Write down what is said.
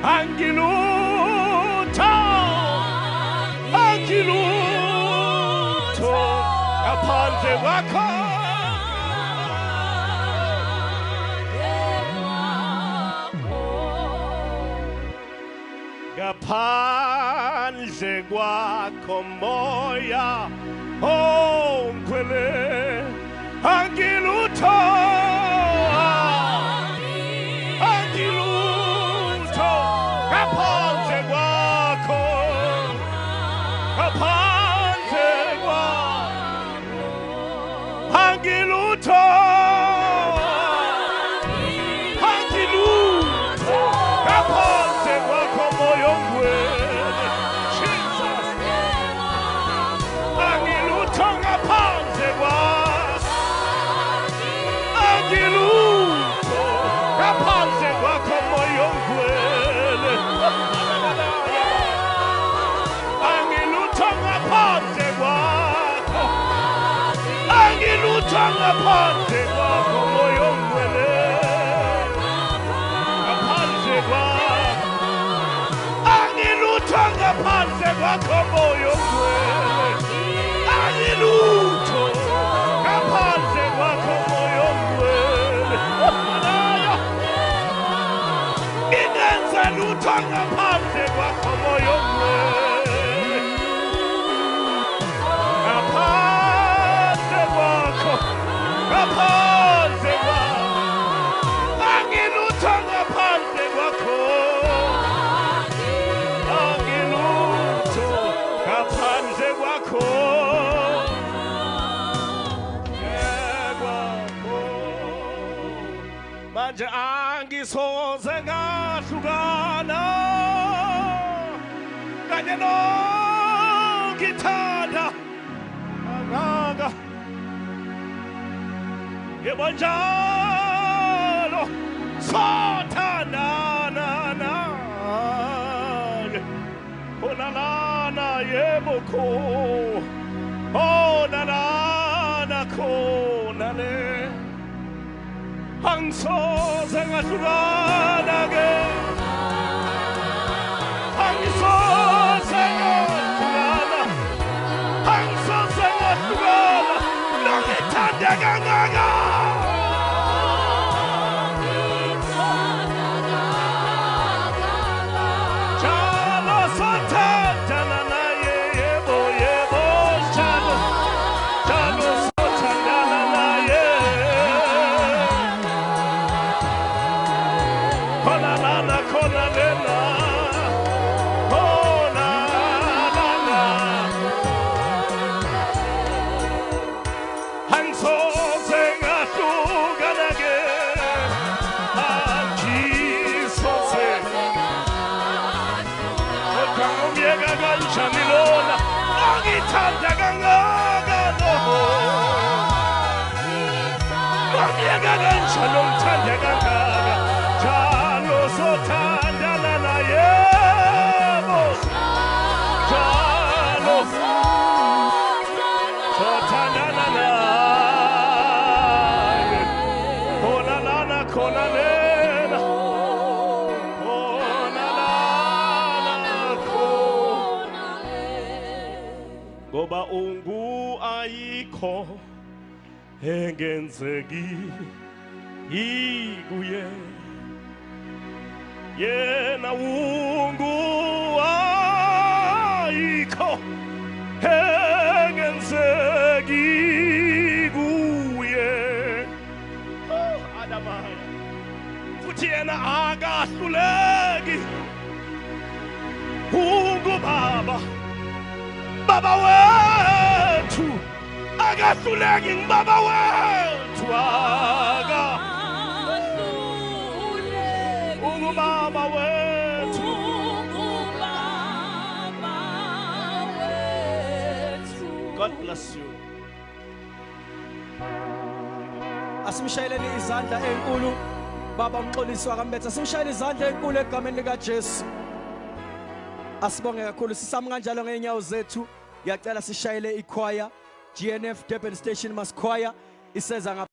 Angilutho ngaphandle kwakho ngaphandle kwakho moya ongcwele angilutho ngaphandle kwakho angilutho ngaphandle kwakho moya ongcwele Jesus angilutho ngaphandle kwakho angilutho ngaphandle kwakho moya ongcwele angilutho ngaphandle kwakho angilutho ngaphandle kwakho moya ongcwele ngaphandle kwakho angilutho ngaphandle kwakho moya ongcwele angilutho ngaphandle kwakho moya ongcwele ngingenza lutho ngaphandle kwakho moya ongcwele ngaphandle kwakho angilutho ngaphandle kwakho angilutho ngaphandle kwakho manje angisoze ngahlukana kanye nongithanda angaka yebo njalo sothandana naye khona lana yebo khona lana khona le angisoze ngahlukana ke angisoze ngahlukana nongithanda kangaka njalo sothandana naye yebo njalo sothandana naye khona lana khona lena khona lana angisoze ngahlukana ke angisoze kodwa umyeka kanjani lona ongithanda kangaka umyeka kanjani ongithanda kangaka njalo sothandana naye njalo sothandana naye khona lana khona lena khona lana khona ngoba ungu ayikho engenzeki ikuye yena ungu ayikho engenzeki kuye adamaya futhi yena akahluleki ungu baba wethu akahluleki ngibaba wethu ungubaba wethu God bless you. Asimshayeleni izandla enkulu baba umxolisi waKaMbetha, asimshayele izandla enkulu egameni lika Jesu. Asibonge kakhulu sisami kanjalo ngeenyawo zethu. Ngiyacela sishayele ichoir GNF Durban Station Mass Choir iseza